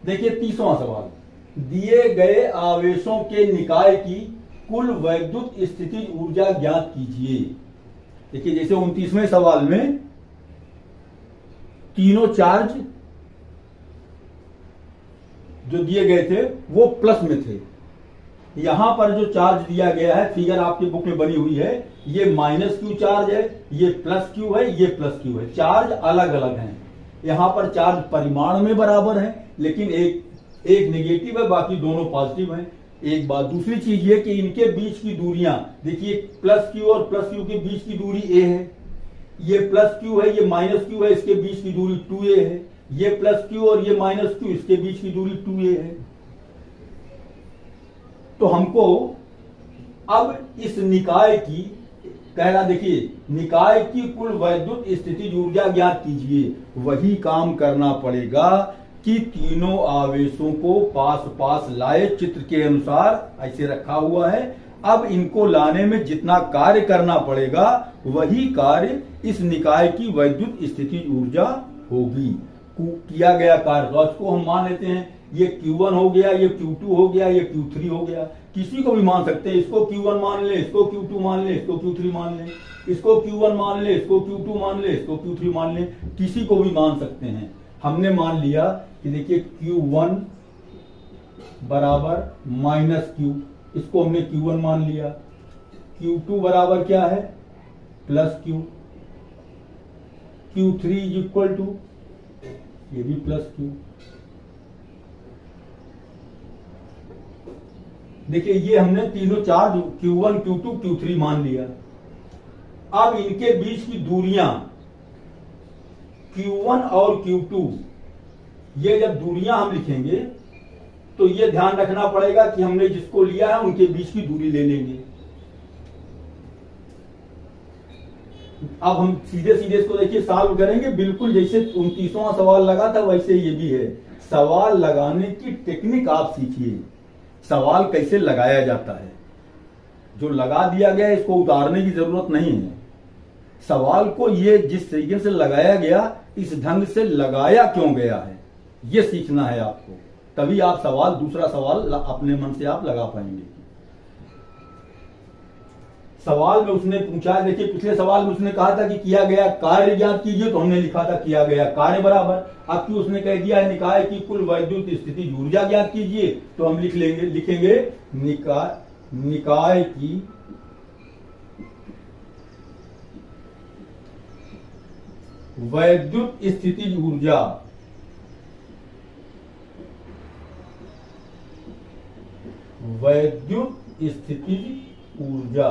देखिए 30वां सवाल, दिए गए आवेशों के निकाय की कुल वैद्युत स्थितिज ऊर्जा ज्ञात कीजिए। देखिए जैसे 29वें सवाल में तीनों चार्ज जो दिए गए थे वो प्लस में थे, यहां पर जो चार्ज दिया गया है, फिगर आपकी बुक में बनी हुई है, ये माइनस क्यू चार्ज है, ये प्लस क्यू है, ये प्लस क्यू है। चार्ज अलग अलग हैं, यहां पर चार्ज परिमाण में बराबर है, लेकिन एक नेगेटिव है, बाकी दोनों पॉजिटिव हैं। एक बात, दूसरी चीज ये कि इनके बीच की दूरियां देखिए, प्लस क्यू और प्लस क्यू के बीच की दूरी ए है, ये प्लस क्यू है, ये माइनस क्यू है, इसके बीच की दूरी 2a है, ये प्लस क्यू और ये माइनस क्यू, इसके बीच की दूरी 2a है। तो हमको अब इस निकाय की कह रहा, देखिए निकाय की कुल वैद्युत स्थितिज ऊर्जा ज्ञात कीजिए। वही काम करना पड़ेगा कि तीनों आवेशों को पास पास लाए, चित्र के अनुसार ऐसे रखा हुआ है। अब इनको लाने में जितना कार्य करना पड़ेगा वही कार्य इस निकाय की वैद्युत स्थितिज ऊर्जा होगी। किया गया कार्य तो इसको हम मान लेते हैं, ये Q1 हो गया, ये Q2 हो गया, ये Q3 हो गया। किसी को भी मान सकते हैं, इसको Q1 मान ले, इसको Q2 मान ले, इसको Q3 मान ले, इसको Q1 मान ले, इसको Q2 मान ले, इसको Q3 मान ले, किसी को भी मान सकते हैं। हमने मान लिया कि देखिए Q1 बराबर माइनस Q, इसको हमने Q1 मान लिया। Q2 बराबर क्या है, plus Q, Q3 is equal to, ये भी प्लस Q। देखिए ये हमने तीनों चार्ज Q1, Q2, Q3 मान लिया। अब इनके बीच की दूरियां Q1 और Q2, ये जब दूरियां हम लिखेंगे तो ये ध्यान रखना पड़ेगा कि हमने जिसको लिया है उनके बीच की दूरी ले लेंगे। अब हम सीधे सीधे इसको देखिए सॉल्व करेंगे, बिल्कुल जैसे 29वां सवाल लगा था वैसे ये भी है। सवाल लगाने की टेक्निक आप सीखिए, सवाल कैसे लगाया जाता है। जो लगा दिया गया इसको उतारने की जरूरत नहीं है। सवाल को ये जिस तरीके से लगाया गया, इस ढंग से लगाया क्यों गया है, ये सीखना है आपको, तभी आप सवाल, दूसरा सवाल अपने मन से आप लगा पाएंगे। सवाल में उसने पूछा, देखिए पिछले सवाल में उसने कहा था कि किया गया कार्य ज्ञात कीजिए, तो हमने लिखा था किया गया कार्य बराबर। अब कि उसने कह दिया है निकाय की कुल वैद्युत स्थिति ऊर्जा ज्ञात कीजिए, तो हम लिखेंगे निकाय की वैद्युत स्थिति ऊर्जा, वैद्युत स्थिति ऊर्जा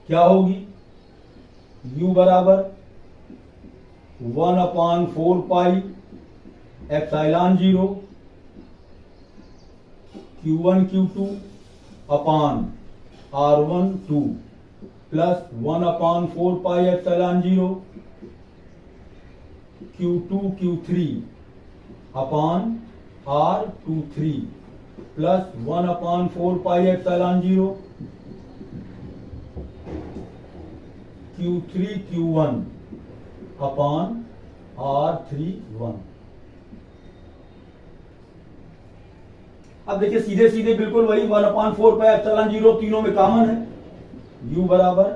क्या होगी, U बराबर 1/4 पाई एप्सिलॉन 0 Q1 Q2 अपान R12 plus 1/4 pi epsilon 0 Q2 Q3 अपान R23 plus 1/4 pi epsilon 0 Q3 Q1 अपान R31। अब देखिए सीधे सीधे बिल्कुल वही 1/4 पाई एप्सिलॉन 0 तीनों में कॉमन है। U बराबर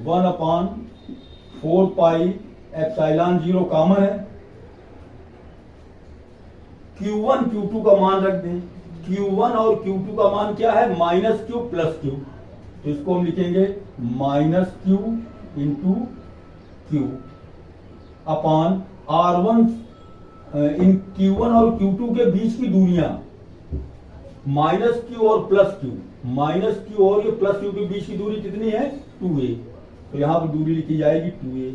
1/4 पाई एप्सिलॉन 0 कॉमन है। Q1 Q2 का मान रख दें, Q1 और Q2 का मान क्या है, माइनस Q प्लस Q, तो इसको हम लिखेंगे माइनस Q इंटू Q अपान R1। इन Q1 और Q2 के बीच की दूरियां माइनस Q और प्लस Q, माइनस Q और ये प्लस Q के बीच की दूरी कितनी है, 2a, तो यहां पर दूरी लिखी जाएगी 2a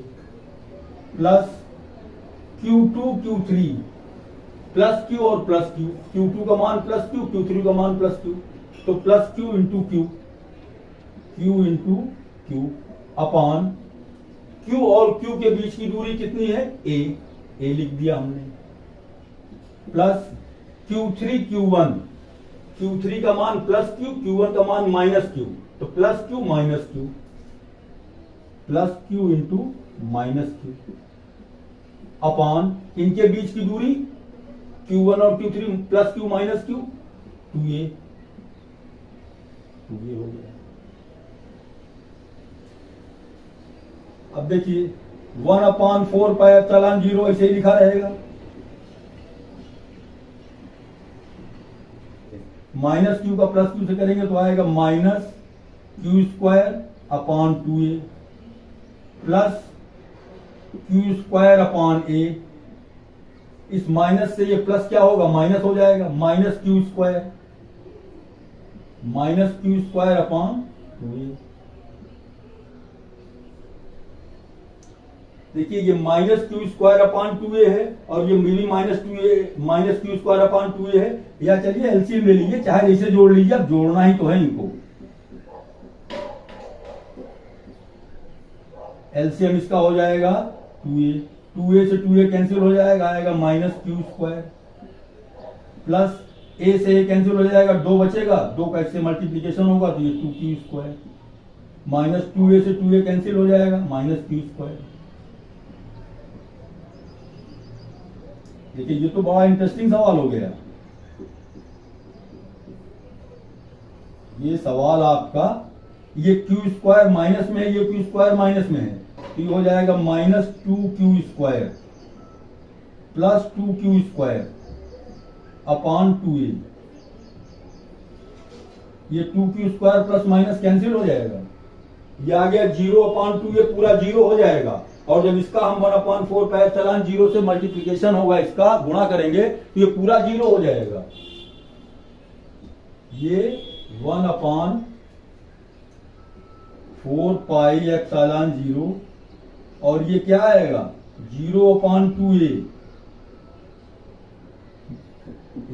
plus Q2 Q3 plus Q और प्लस Q, Q2 का मान प्लस Q, Q3 का मान प्लस Q, तो plus Q into Q, Q into Q अपान Q और Q के बीच की दूरी कितनी है, a लिख दिया हमने, प्लस Q3 Q1, Q3 का मान प्लस Q, Q1 का मान माइनस Q, तो plus Q minus Q, plus Q into minus Q upon इनके बीच की दूरी Q1 और Q3 plus Q minus Q 2a हो गया। अब देखिए 1/4πε0 ऐसे ही लिखा रहेगा। माइनस क्यू का प्लस क्यू से करेंगे तो आएगा minus Q² upon 2a plus Q² upon a। इस माइनस से ये प्लस क्या होगा, माइनस हो जाएगा, माइनस Q² अपॉन 2a। देखिए ये माइनस Q² अपॉन 2a है और ये मेरी माइनस Q² अपॉन 2a है। या चलिए एलसीएम ले लीजिए, चाहे ऐसे जोड़ लीजिए, अब जोड़ना ही तो है इनको। एलसीएम इसका हो जाएगा 2a से 2a कैंसिल हो जाएगा, आएगा माइनस Q² प्लस a से a कैंसिल हो जाएगा, 2 बचेगा, 2 का इससे मल्टीप्लीकेशन होगा तो ये 2Q² माइनस 2a से 2a कैंसिल हो जाएगा, माइनस Q²। देखिए ये तो बड़ा इंटरेस्टिंग सवाल हो गया। ये सवाल आपका, ये Q² माइनस में है, ये Q² माइनस में है, तो ये हो जाएगा minus 2Q² plus 2Q² upon 2a। ये 2Q² प्लस माइनस कैंसिल हो जाएगा, ये आ गया 0 अपॉन 2, ये पूरा 0 हो जाएगा। और जब इसका हम 1/4πε0 से मल्टीप्लीकेशन होगा, इसका गुणा करेंगे तो ये पूरा 0 हो जाएगा। ये 1/4πε0 और ये क्या आएगा 0 अपॉन 2a,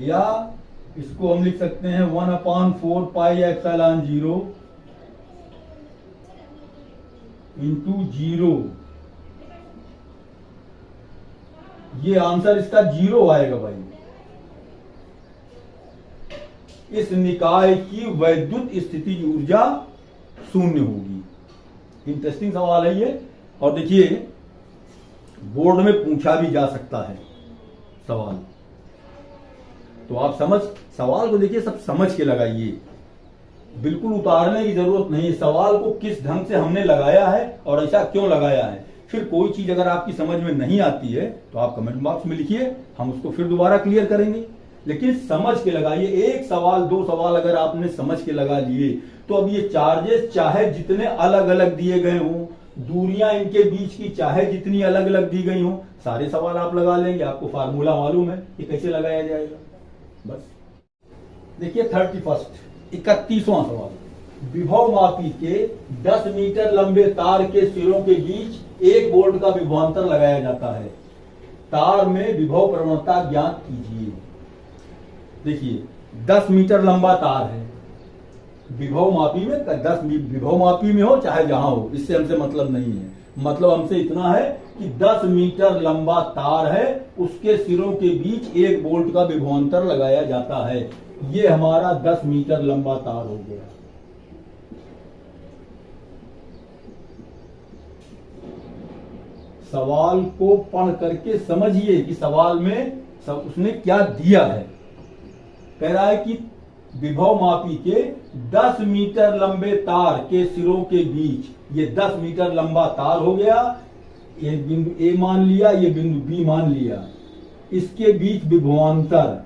या इसको हम लिख सकते हैं 1/4πε0 इंटू 0। ये आंसर इसका 0 आएगा भाई। इस निकाय की वैद्युत स्थिति ऊर्जा 0 होगी। इंटरेस्टिंग सवाल है ये, और देखिए बोर्ड में पूछा भी जा सकता है सवाल, तो आप सवाल को देखिए, सब समझ के लगाइए, बिल्कुल उतारने की जरूरत नहीं है। सवाल को किस ढंग से हमने लगाया है और ऐसा क्यों लगाया है। फिर कोई चीज अगर आपकी समझ में नहीं आती है तो आप कमेंट बॉक्स में लिखिए, हम उसको फिर दोबारा क्लियर करेंगे, लेकिन समझ के लगाइए। एक सवाल 2 सवाल अगर आपने समझ के लगा लिए तो अब ये चार्जेस चाहे जितने अलग अलग दिए गए हों, दूरियां इनके बीच की चाहे जितनी अलग अलग दी गई हों, सारे सवाल आप लगा लेंगे। आपको फार्मूला मालूम है कि कैसे लगाया जाएगा। बस देखिए 31वां सवाल, विभव मापी के 10 मीटर लंबे तार के सिरों के बीच 1 वोल्ट का विभवांतर लगाया जाता है। तार में विभव प्रवणता ज्ञात कीजिए। देखिए 10 मीटर लंबा तार है, विभव मापी में 10 विभव मापी में हो चाहे जहां हो, इससे हमसे मतलब नहीं है। मतलब हमसे इतना है कि 10 मीटर लंबा तार है, उसके सिरों के बीच 1 वोल्ट का विभवांतर लगाया जाता है। ये हमारा 10 मीटर लंबा तार हो गया। सवाल को पढ़ करके समझिए कि सवाल में उसने क्या दिया है। कह रहा है कि विभव मापी के 10 मीटर लंबे तार के सिरों के बीच, ये 10 मीटर लंबा तार हो गया, ये बिंदु ए मान लिया, ये बिंदु बी मान लिया, इसके बीच विभवांतर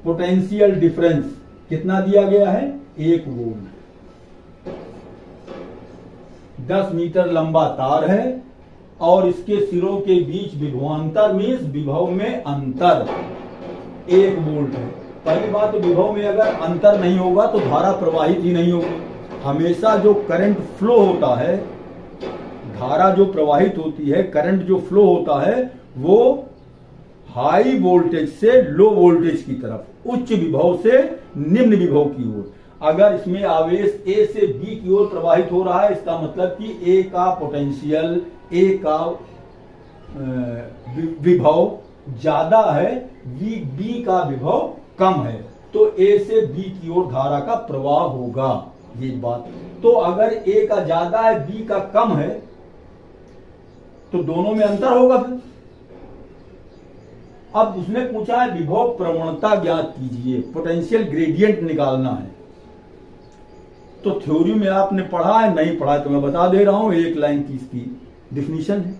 पोटेंशियल डिफरेंस कितना दिया गया है 1 वोल्ट। 10 मीटर लंबा तार है और इसके सिरों के बीच विभवांतर मीन्स विभव में अंतर 1 वोल्ट है। पहली बात तो विभव में अगर अंतर नहीं होगा तो धारा प्रवाहित ही नहीं होगी। हमेशा जो करंट फ्लो होता है, धारा जो प्रवाहित होती है, करंट जो फ्लो होता है, वो हाई वोल्टेज से लो वोल्टेज की तरफ, उच्च विभव से निम्न विभव की ओर। अगर इसमें आवेश A से B की ओर प्रवाहित हो रहा है, इसका मतलब कि A का पोटेंशियल, A का विभव ज्यादा है, B का विभव कम है, तो A से B की ओर धारा का प्रवाह होगा। ये बात तो अगर A का ज्यादा है B का कम है तो दोनों में अंतर होगा फिर। अब उसने पूछा है विभव प्रवणता ज्ञात कीजिए, पोटेंशियल ग्रेडियंट निकालना है। तो थ्योरी में आपने पढ़ा है, नहीं पढ़ा है तो मैं बता दे रहा हूं, एक लाइन की इसकी डिफिनीशन है।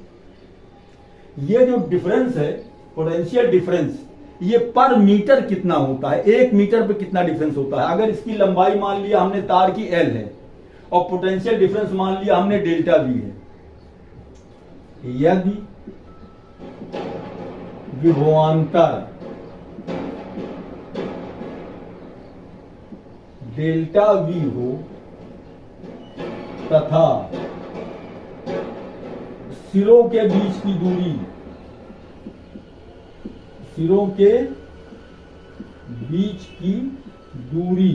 ये जो डिफरेंस है, पोटेंशियल डिफरेंस, ये पर मीटर कितना होता है, 1 मीटर पे कितना डिफरेंस होता है। अगर इसकी लंबाई मान लिया हमने तार की L है और पोटेंशियल डिफरेंस मान लिया हमने डेल्टा V है, यदि विभवांतर डेल्टा V हो तथा सिरों के बीच की दूरी, सिरों के बीच की दूरी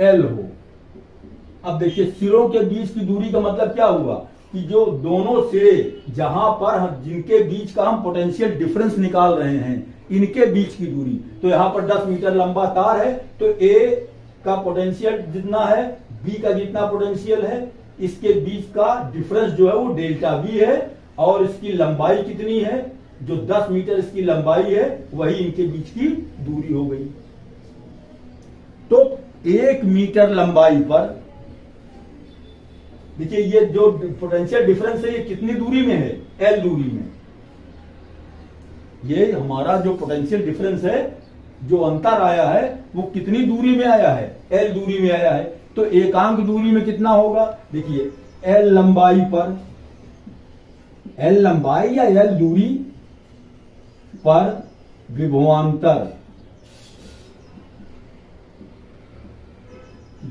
L हो। अब देखिए सिरों के बीच की दूरी का मतलब क्या हुआ कि जो दोनों सिरे जहां पर जिनके बीच का हम पोटेंशियल डिफरेंस निकाल रहे हैं, इनके बीच की दूरी, तो यहां पर 10 मीटर लंबा तार है तो A का पोटेंशियल जितना है, B का जितना पोटेंशियल है, इसके बीच का डिफरेंस जो है वो डेल्टा V है और इसकी लंबाई कितनी है, जो 10 मीटर इसकी लंबाई है वही इनके बीच की दूरी हो गई। तो 1 मीटर लंबाई पर देखिए ये जो पोटेंशियल डिफरेंस है ये कितनी दूरी में है, L दूरी में। ये हमारा जो पोटेंशियल डिफरेंस है, जो अंतर आया है वो कितनी दूरी में आया है, L दूरी में आया है। तो एकांक दूरी में कितना होगा, देखिए L लंबाई पर, L लंबाई या L दूरी पर विभवांतर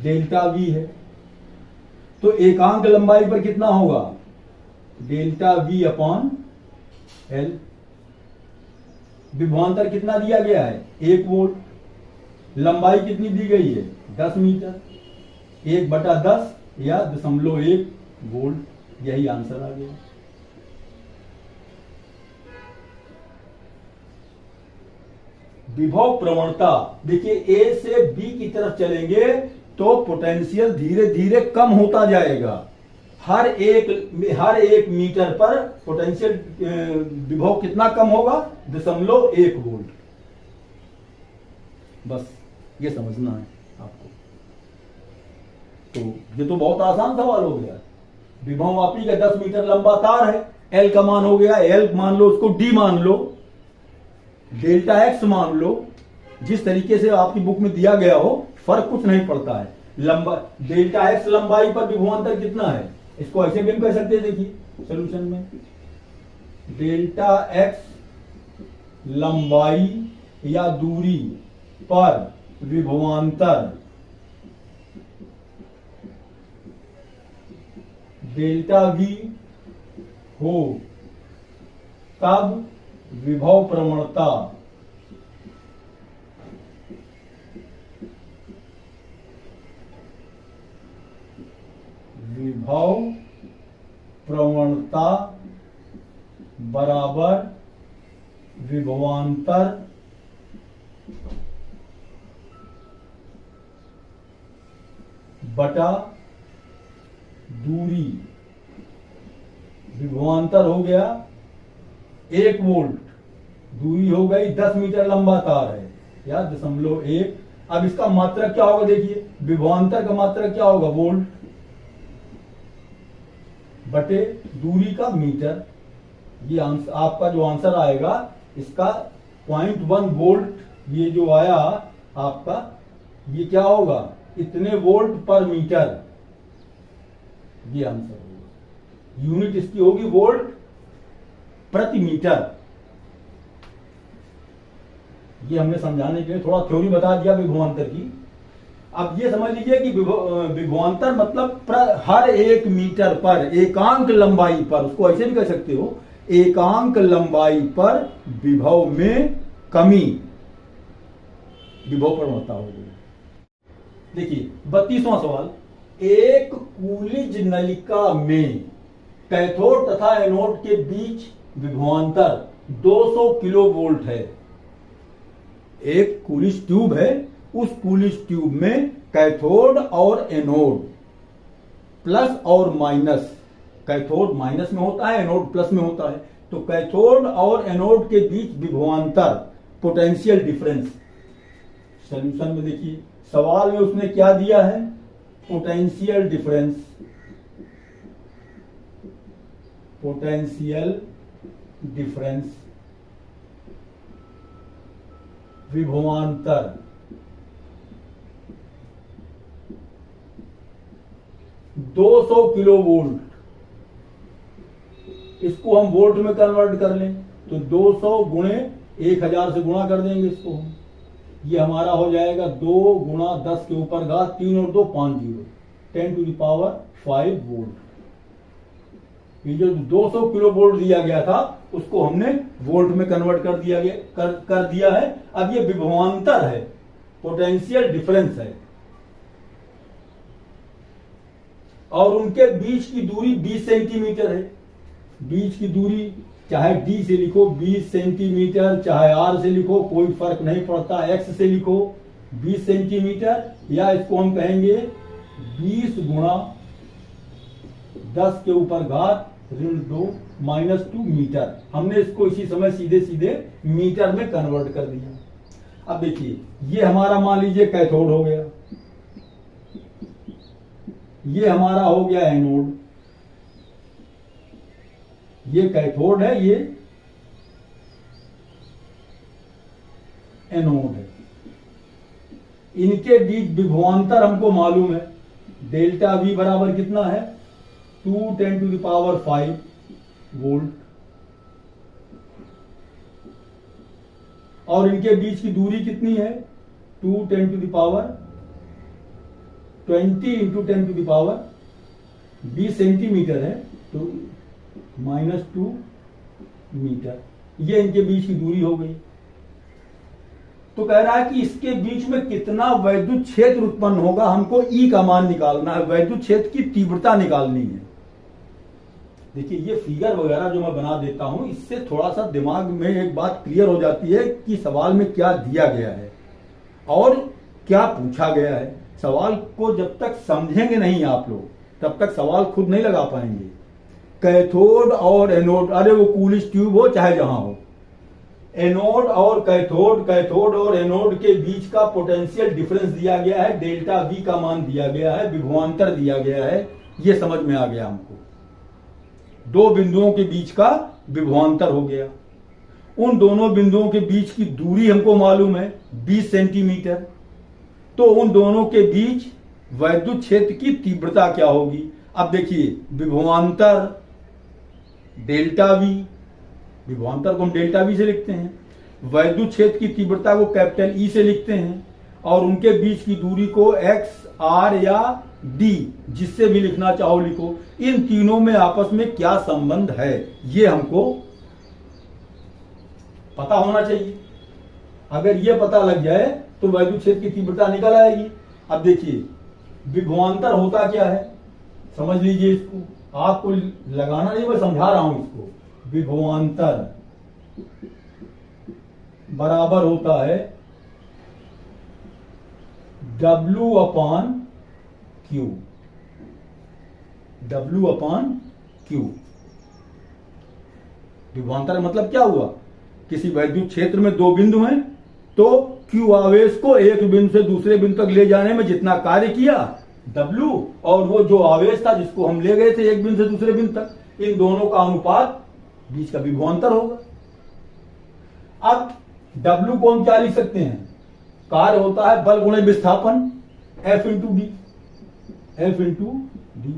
डेल्टा V है, तो एकांक लंबाई पर कितना होगा, डेल्टा V अपॉन L। विभवांतर कितना दिया गया है, 1 वोल्ट, लंबाई कितनी दी गई है, 10 मीटर, 1/10 या 0.1 वोल्ट, यही आंसर आ गया। विभव प्रवणता, देखिए A से B की तरफ चलेंगे तो पोटेंशियल धीरे धीरे कम होता जाएगा। हर एक मीटर पर पोटेंशियल विभव कितना कम होगा, 0.1 वोल्ट। बस ये समझना है आपको। तो ये तो बहुत आसान सवाल हो गया। विभव मापी का 10 मीटर लंबा तार है, L का मान हो गया, L मान लो, उसको D मान लो, डेल्टा X मान लो, जिस तरीके से आपकी बुक में दिया गया हो, फर्क कुछ नहीं पड़ता है। लंबा डेल्टा X लंबाई पर विभवांतर कितना है, इसको ऐसे भी हम कह सकते हैं, देखिए सॉल्यूशन में डेल्टा X लंबाई या दूरी पर विभवांतर डेल्टा V हो तब विभव प्रवणता बराबर विभवांतर बटा दूरी। विभवांतर हो गया 1 वोल्ट, दूरी हो गई 10 मीटर लंबा तार है या 0.1। अब इसका मात्रक क्या होगा, देखिए विभवांतर का मात्रक क्या होगा, वोल्ट बटे दूरी का मीटर। ये आपका जो आंसर आएगा इसका 0.1 वोल्ट, ये जो आया आपका, ये क्या होगा, इतने वोल्ट पर मीटर, ये आंसर होगा। यूनिट इसकी होगी वोल्ट प्रति मीटर। ये हमने समझाने के लिए थोड़ा थ्योरी बता दिया विभवांतर की। अब ये समझ लीजिए कि विभवांतर मतलब हर 1 मीटर पर एकांक लंबाई पर, उसको ऐसे भी कह सकते हो, एकांक लंबाई पर विभव में कमी, विभव प्रवणता हो गई। देखिए 32वां सवाल, एक कूलिज नलिका में कैथोड तथा एनोड के बीच विभवांतर 200 किलो वोल्ट है। एक कूलिज ट्यूब है, उस कूलिज ट्यूब में कैथोड और एनोड प्लस और माइनस कैथोड माइनस में होता है, एनोड प्लस में होता है। तो कैथोड और एनोड के बीच विभवांतर, पोटेंशियल डिफरेंस। सॉल्यूशन में देखिए, सवाल में उसने क्या दिया है, पोटेंशियल डिफरेंस, पोटेंशियल डिफरेंस, विभवांतर। $200 किलो वोल्ट, इसको हम वोल्ट में कन्वर्ट कर लें तो 200 गुणे 1000 से गुणा कर देंगे इसको हम। ये हमारा हो जाएगा 2 गुणा 10 के ऊपर घात 3 और 2 5 0, 10⁵ वोल्ट। ये जो 200 किलो वोल्ट दिया गया था उसको हमने वोल्ट में कन्वर्ट कर दिया है। अब ये विभवांतर है, पोटेंशियल डिफरेंस है, और उनके बीच की दूरी 20 सेंटीमीटर है। बीच की दूरी चाहे d से लिखो 20 सेंटीमीटर, चाहे r से लिखो, कोई फर्क नहीं पड़ता, x से लिखो 20 सेंटीमीटर, या इसको हम कहेंगे 20 गुणा 10 के ऊपर घात -2 मीटर। हमने इसको इसी समय सीधे सीधे मीटर में कन्वर्ट कर दिया। अब देखिए, ये हमारा मान लीजिए कैथोड हो गया, ये हमारा हो गया एनोड, ये कैथोड है, ये एनोड है। इनके बीच विभवांतर हमको मालूम है, डेल्टा V बराबर कितना है, 2 × 10⁵ वोल्ट, और इनके बीच की दूरी कितनी है, 2 × 10⁻20 × 10⁻20 सेंटीमीटर है, तो -2 मीटर। ये इनके बीच की दूरी हो गई। तो कह रहा है कि इसके बीच में कितना वैद्युत क्षेत्र उत्पन्न होगा, हमको E का मान निकालना है, वैद्युत क्षेत्र की तीव्रता निकालनी है। देखिए, ये फिगर वगैरह जो मैं बना देता हूं, इससे थोड़ा सा दिमाग में एक बात क्लियर हो जाती है कि सवाल में क्या दिया गया है और क्या पूछा गया है। सवाल को जब तक समझेंगे नहीं आप लोग, तब तक सवाल खुद नहीं लगा पाएंगे। कैथोड और एनोड, अरे वो कूलिश ट्यूब हो चाहे जहां हो, एनोड और कैथोड, कैथोड और एनोड के बीच का पोटेंशियल डिफरेंस दिया गया है, डेल्टा V का मान दिया गया है, विभवांतर दिया गया है। ये समझ में आ गया हमको, दो बिंदुओं के बीच का विभवांतर हो गया। उन दोनों बिंदुओं के बीच की दूरी हमको मालूम है 20 सेंटीमीटर। तो उन दोनों के बीच वैद्युत क्षेत्र की तीव्रता क्या होगी। अब देखिए, विभवांतर डेल्टा V, विभवांतर को हम डेल्टा V से लिखते हैं, वैद्युत क्षेत्र की तीव्रता को कैपिटल E से लिखते हैं, और उनके बीच की दूरी को x, r या d, जिससे भी लिखना चाहो लिखो। इन तीनों में आपस में क्या संबंध है, ये हमको पता होना चाहिए। अगर ये पता लग जाए तो वैद्युत क्षेत्र की तीव्रता निकल आएगी। अब देखिए, विभवांतर होता क्या है, समझ लीजिए इसको, आपको लगाना नहीं, मैं समझा रहा हूं इसको। विभवांतर बराबर होता है W/Q, W/Q। विभवांतर मतलब क्या हुआ, किसी वैद्युत क्षेत्र में दो बिंदु हैं, तो Q आवेश को एक बिंदु से दूसरे बिंदु तक ले जाने में जितना कार्य किया W, और वो जो आवेश था जिसको हम ले गए थे एक बिंदु से दूसरे बिंदु तक, इन दोनों का अनुपात बीच का विभवांतर होगा। अब W को हम क्या लिख सकते हैं, कार्य होता है बल गुणे विस्थापन, F × D, F × D।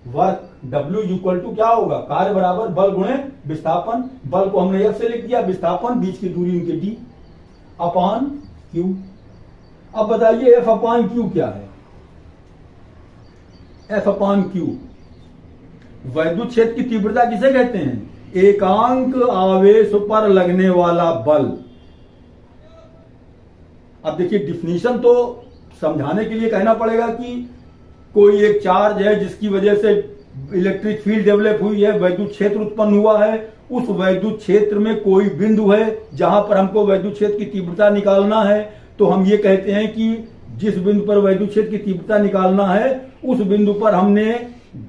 Work W = क्या होगा, कार्य बराबर बल गुणे विस्थापन। बल को हमने F से लिख दिया, विस्थापन बीच की दूरी उनके D / Q। अब बताइए F/Q क्या है। F/Q वैद्युत क्षेत्र की तीव्रता किसे कहते हैं, एकांक आवेश पर लगने वाला बल। अब देखिए, डिफिनीशन तो समझाने के लिए कहना पड़ेगा कि कोई एक चार्ज है जिसकी वजह से इलेक्ट्रिक फील्ड डेवलप हुई है, वैद्युत क्षेत्र उत्पन्न हुआ है। उस वैद्युत क्षेत्र में कोई बिंदु है जहां पर हमको वैद्युत क्षेत्र की तीव्रता निकालना है, तो हम ये कहते हैं कि जिस बिंदु पर वैद्युत क्षेत्र की तीव्रता निकालना है उस बिंदु पर हमने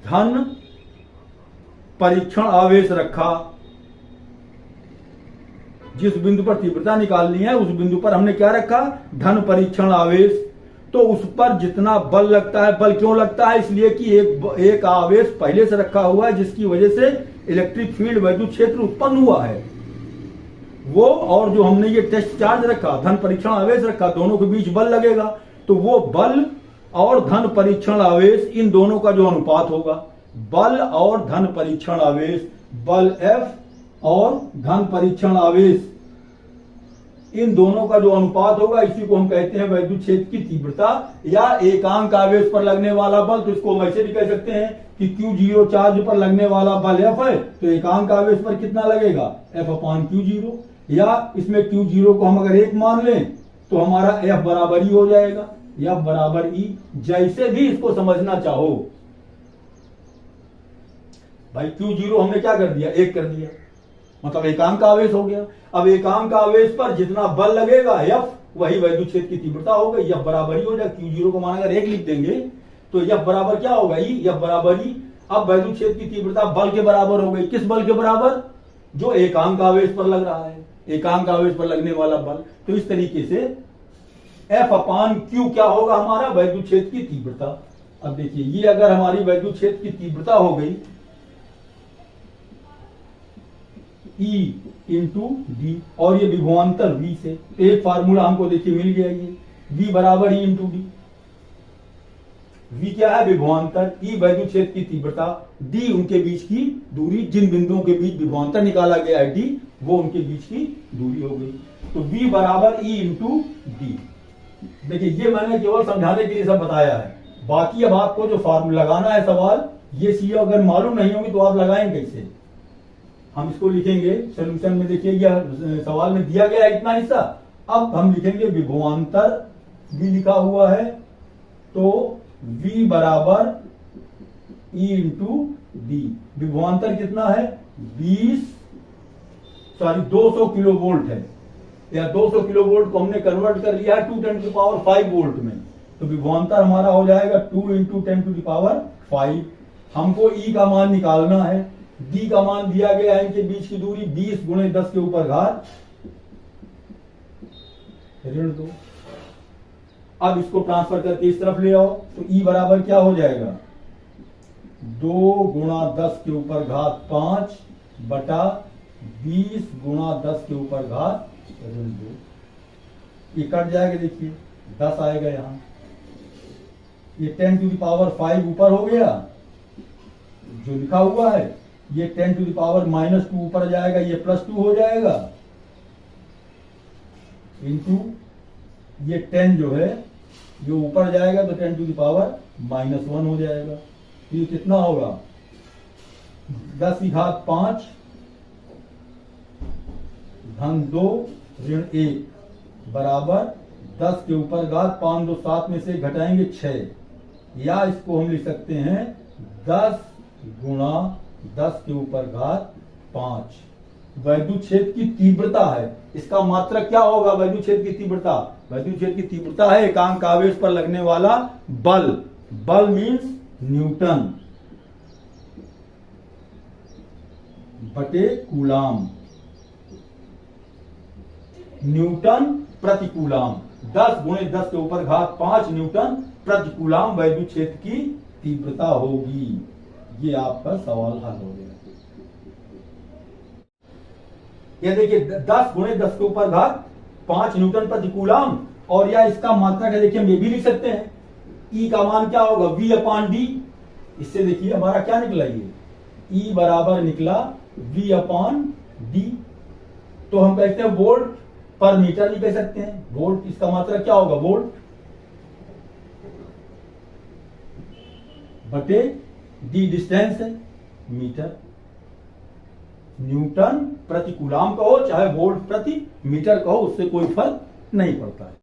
धन परीक्षण आवेश रखा। जिस बिंदु पर तीव्रता निकालनी है उस बिंदु पर हमने क्या रखा, धन परीक्षण आवेश। तो उस पर जितना बल लगता है, बल क्यों लगता है, इसलिए कि एक आवेश पहले से रखा हुआ है जिसकी वजह से इलेक्ट्रिक फील्ड वैद्युत क्षेत्र उत्पन्न हुआ है वो, और जो हमने ये टेस्ट चार्ज रखा, धन परीक्षण आवेश रखा, दोनों के बीच बल लगेगा। तो वो बल और धन परीक्षण आवेश, इन दोनों का जो अनुपात होगा, बल और धन परीक्षण आवेश, बल F और धन परीक्षण आवेश, इन दोनों का जो अनुपात होगा, इसी को हम कहते हैं वैद्युत क्षेत्र की तीव्रता या एकांक आवेश पर लगने वाला बल। तो इसको हम ऐसे भी कह सकते हैं कि Q0 चार्ज पर लगने वाला बल F है, तो एकांक आवेश पर कितना लगेगा, F/Q0। या इसमें Q0 को हम अगर 1 मान लें तो हमारा F बराबर ही हो जाएगा, F बराबर E। जैसे भी इसको समझना चाहो भाई, Q0 हमने क्या कर दिया, 1 कर दिया, मतलब एकांक आवेश हो गया। अब एकांक आवेश पर जितना बल लगेगा F, वही वैद्युत क्षेत्र की तीव्रता हो गई, F बराबर ही हो जाएगा। Q0 को मान अगर 1 लिख देंगे तो F बराबर क्या होगा, E, F बराबर E। अब वैद्युत क्षेत्र की तीव्रता बल के बराबर हो गई। किस बल के बराबर, जो एकांक आवेश पर लग रहा है, एकांक आवेश पर लगने वाला बल। तो इस तरीके से F/Q क्या होगा, हमारा वैद्युत क्षेत्र की तीव्रता। अब देखिए, ये अगर हमारी वैद्युत क्षेत्र की तीव्रता हो गई E इंटू डी, और ये विभवांतर V से, तो एक फार्मूला हमको देखिए मिल गया, ये V बराबर E इंटू डी। V क्या है, विभवांतर, E वैद्युत क्षेत्र की तीव्रता, D उनके बीच की दूरी, जिन बिंदुओं के बीच विभवांतर निकाला गया है D, वो उनके बीच की दूरी हो गई। तो V बराबर E इंटू डी। देखिए, ये मैंने केवल समझाने के लिए सब बताया है, बाकी अब आपको जो फार्मूला लगाना है सवाल, ये चीजें अगर मालूम नहीं होगी तो आप लगाएंगे कैसे। हम इसको लिखेंगे सोल्यूशन में, देखिए यह सवाल में दिया गया है इतना हिस्सा। अब हम लिखेंगे विभवांतर, V लिखा हुआ है, तो V बराबर E इंटू डी। विभवांतर कितना है, 200 किलो वोल्ट है, या 200 किलो वोल्ट को हमने कन्वर्ट कर लिया है 2 × 10⁵ वोल्ट में। तो विभवांतर हमारा हो जाएगा 2 × 10⁵। हमको E का मान निकालना है, D का मान दिया गया है, इनके बीच की दूरी 20 × 10⁻²। अब इसको ट्रांसफर करके इस तरफ ले आओ, तो E बराबर क्या हो जाएगा, 2 × 10⁵ बटा 20 × 10⁻²। ये कट जाएगा, देखिए 10 आएगा यहाँ, ये 10⁵ ऊपर हो गया जो लिखा हुआ है, ये 10⁻⁻² ऊपर जाएगा, ये +2 हो जाएगा, इंटू ये 10 जो है जो ऊपर जाएगा तो 10⁻⁻1 हो जाएगा। तो ये कितना होगा, 10⁵ धन 2 ऋण 1 बराबर 10⁵5 2 7 में से घटाएंगे 6, या इसको हम लिख सकते हैं 10 × 10⁵5। वैद्युत क्षेत्र की तीव्रता है, इसका मात्रक क्या होगा, वैद्युत क्षेत्र की तीव्रता, वैद्युत क्षेत्र की तीव्रता है एकांक आवेश पर लगने वाला बल। बल मीन्स न्यूटन बटे कूलाम, न्यूटन प्रति कूलाम। 10 × 10⁵5 न्यूटन प्रति कूलाम वैद्युत क्षेत्र की तीव्रता होगी। ये आपका सवाल हल हो गया। ये देखिए 10 × 10⁵5 न्यूटन प्रति कूलाम, और या इसका मात्रक है, देखिए हम ये भी लिख सकते हैं, E का मान क्या होगा, V/D। इससे देखिए हमारा क्या निकला, ये E बराबर निकला V/D। तो हम कहते हैं वोल्ट पर मीटर भी कह सकते हैं, वोल्ट, इसका मात्रक क्या होगा, वोल्ट बटे D डिस्टेंस है, मीटर। न्यूटन प्रति कूलाम कहो चाहे वोल्ट प्रति मीटर कहो, उससे कोई फर्क नहीं पड़ता है।